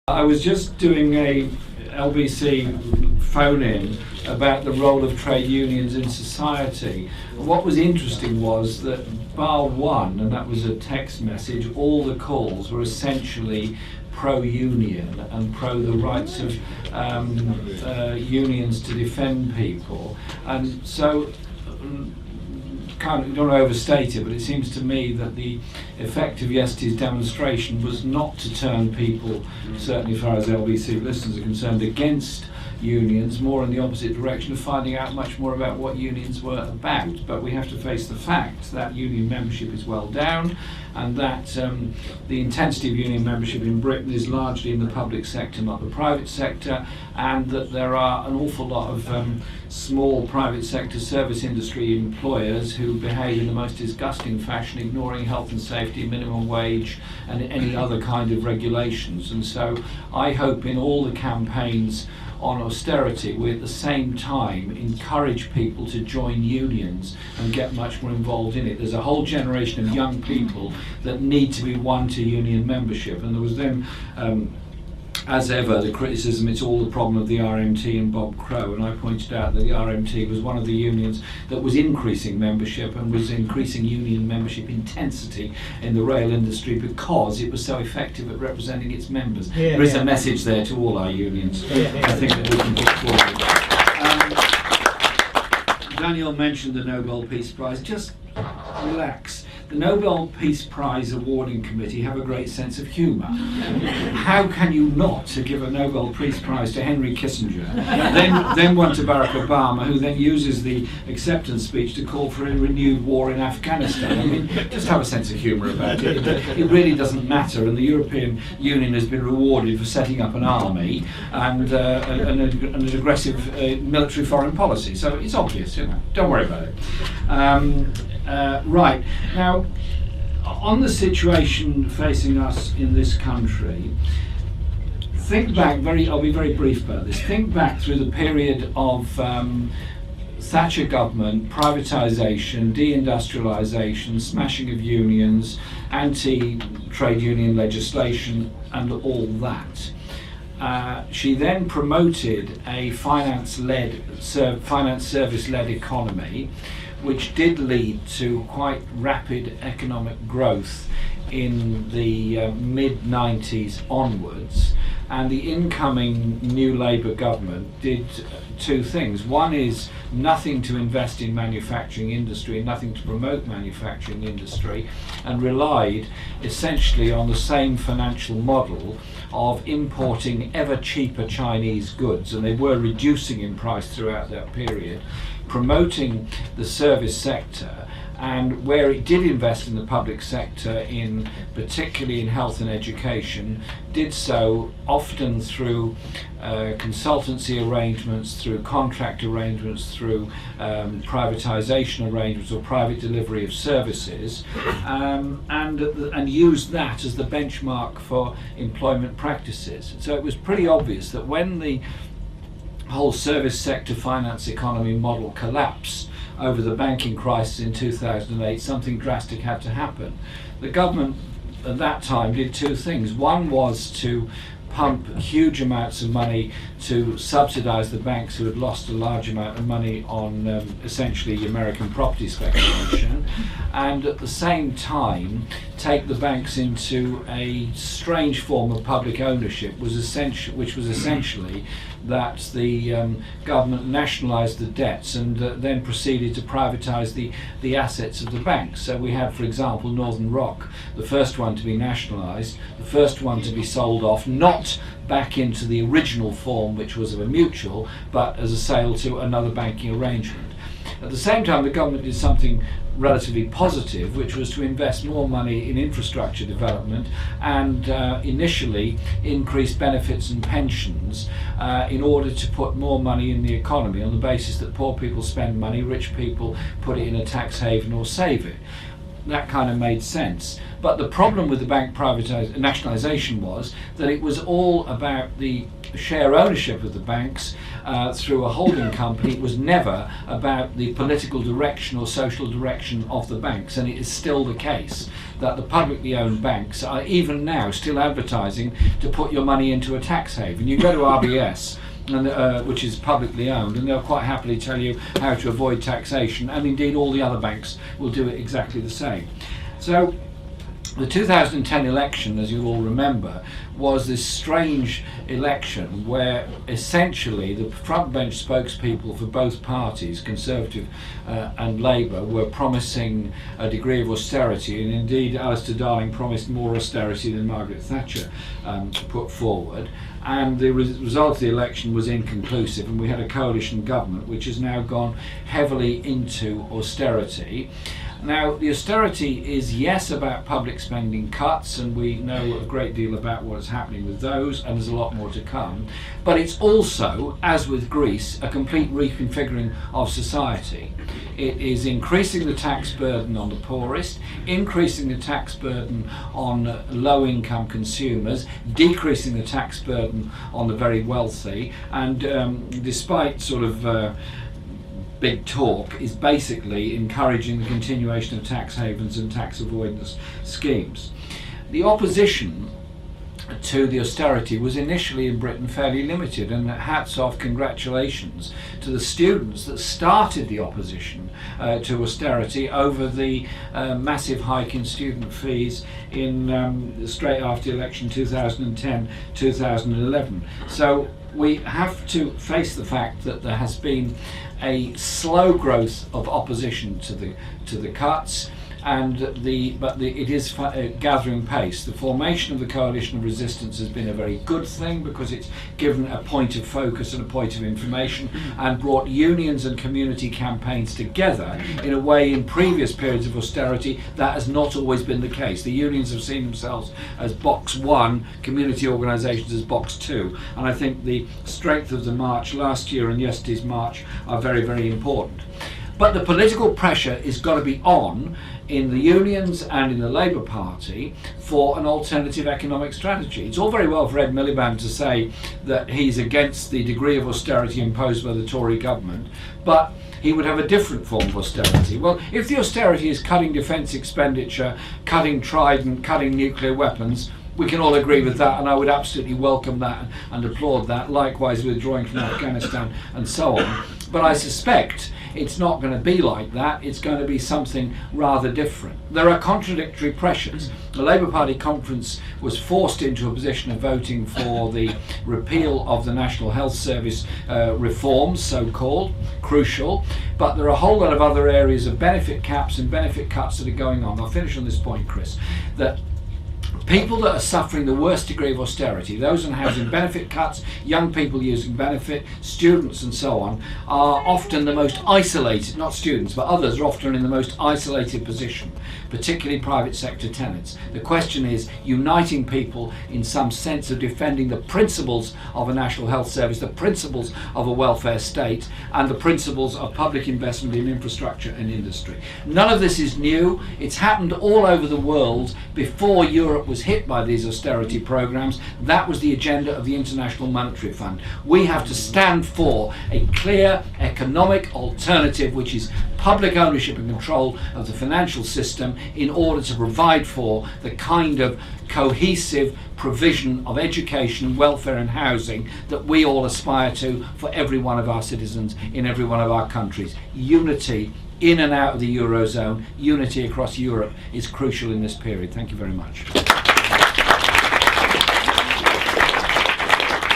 I was just doing a LBC phone-in about the role of trade unions in society. And what was interesting was that bar one, and that was a text message, all the calls were essentially pro-union and pro the rights of unions to defend people. And so don't want to overstate it, but it seems to me that the effect of yesterday's demonstration was not to turn people, certainly as far as LBC listeners are concerned, against unions, more in the opposite direction of finding out much more about what unions were about. But we have to face the fact that union membership is well down, and that the intensity of union membership in Britain is largely in the public sector, not the private sector, and that there are an awful lot of small private sector service industry employers who behave in the most disgusting fashion, ignoring health and safety, minimum wage and any other kind of regulations. And so I hope in all the campaigns on austerity we at the same time encourage people to join unions and get much more involved in it. There's a whole generation of young people that need to be won to union membership, and there was then as ever, the criticism, it's all the problem of the RMT and Bob Crow, and I pointed out that the RMT was one of the unions that was increasing membership and was increasing union membership intensity in the rail industry because it was so effective at representing its members. There is a message there to all our unions, I think, that we can put forward. Daniel mentioned the Nobel Peace Prize. Just relax. The Nobel Peace Prize awarding committee have a great sense of humour. How can you not give a Nobel Peace Prize to Henry Kissinger, then one to Barack Obama, who then uses the acceptance speech to call for a renewed war in Afghanistan? I mean, just have a sense of humour about it. It really doesn't matter, and the European Union has been rewarded for setting up an army and an aggressive military foreign policy. So it's obvious, don't worry about it. Right, now on the situation facing us in this country, think back, I'll be very brief about this, think back through the period of Thatcher government, privatisation, deindustrialisation, smashing of unions, anti-trade union legislation and all that. She then promoted a finance service-led economy, which did lead to quite rapid economic growth in the mid-90s onwards. And the incoming new Labour government did two things. One is nothing to invest in manufacturing industry, nothing to promote manufacturing industry, and relied essentially on the same financial model of importing ever cheaper Chinese goods, and they were reducing in price throughout that period, promoting the service sector, and where it did invest in the public sector, particularly in health and education, did so often through consultancy arrangements, through contract arrangements, through privatisation arrangements or private delivery of services, and used that as the benchmark for employment practices. So it was pretty obvious that when the whole service sector finance economy model collapsed over the banking crisis in 2008, something drastic had to happen. The government at that time did two things. One was to pump huge amounts of money to subsidise the banks who had lost a large amount of money on essentially American property speculation, and at the same time take the banks into a strange form of public ownership, which was essentially that the government nationalised the debts and then proceeded to privatise the assets of the banks. So we had, for example, Northern Rock, the first one to be nationalised, the first one to be sold off, not back into the original form, which was of a mutual, but as a sale to another banking arrangement. At the same time, the government did something relatively positive, which was to invest more money in infrastructure development and initially increase benefits and pensions in order to put more money in the economy on the basis that poor people spend money, rich people put it in a tax haven or save it. that kind of made sense. But the problem with the bank nationalisation was that it was all about the share ownership of the banks through a holding company. It was never about the political direction or social direction of the banks, and it is still the case that the publicly owned banks are even now still advertising to put your money into a tax haven. You go to RBS, and, which is publicly owned, and they'll quite happily tell you how to avoid taxation, and indeed all the other banks will do it exactly the same. So the 2010 election, as you all remember, was this strange election where essentially the front bench spokespeople for both parties, Conservative and Labour, were promising a degree of austerity, and indeed Alistair Darling promised more austerity than Margaret Thatcher put forward. And the result of the election was inconclusive, and we had a coalition government which has now gone heavily into austerity. Now, the austerity is, yes, about public spending cuts, and we know a great deal about what is happening with those, and there's a lot more to come. But it's also, as with Greece, a complete reconfiguring of society. It is increasing the tax burden on the poorest, increasing the tax burden on low-income consumers, decreasing the tax burden on the very wealthy, and despite sort of big talk, is basically encouraging the continuation of tax havens and tax avoidance schemes. The opposition to the austerity was initially in Britain fairly limited, and hats off, congratulations to the students that started the opposition to austerity over the massive hike in student fees in straight after the election 2010-2011. So we have to face the fact that there has been a slow growth of opposition to the cuts, and it is gathering pace. The formation of the coalition of resistance has been a very good thing because it's given a point of focus and a point of information and brought unions and community campaigns together in a way in previous periods of austerity that has not always been the case. The unions have seen themselves as box one, community organisations as box two, and I think the strength of the march last year and yesterday's march are very, very important. But the political pressure is got to be on in the unions and in the Labour Party for an alternative economic strategy. It's all very well for Ed Miliband to say that he's against the degree of austerity imposed by the Tory government, but he would have a different form of austerity. Well, if the austerity is cutting defence expenditure, cutting Trident, cutting nuclear weapons, we can all agree with that, and I would absolutely welcome that and applaud that, likewise withdrawing from Afghanistan and so on. But I suspect it's not going to be like that. It's going to be something rather different. There are contradictory pressures. The Labour Party conference was forced into a position of voting for the repeal of the National Health Service reforms, so-called, crucial, but there are a whole lot of other areas of benefit caps and benefit cuts that are going on. I'll finish on this point, Chris, that people that are suffering the worst degree of austerity, those on housing benefit cuts, young people using benefit, students and so on, are often the most isolated, not students, but others are often in the most isolated position, particularly private sector tenants. The question is uniting people in some sense of defending the principles of a national health service, the principles of a welfare state, and the principles of public investment in infrastructure and industry. None of this is new. It's happened all over the world before Europe was hit by these austerity programs. That was the agenda of the International Monetary Fund. We have to stand for a clear economic alternative which is public ownership and control of the financial system in order to provide for the kind of cohesive provision of education, welfare and housing that we all aspire to for every one of our citizens in every one of our countries. Unity in and out of the Eurozone, unity across Europe is crucial in this period. Thank you very much.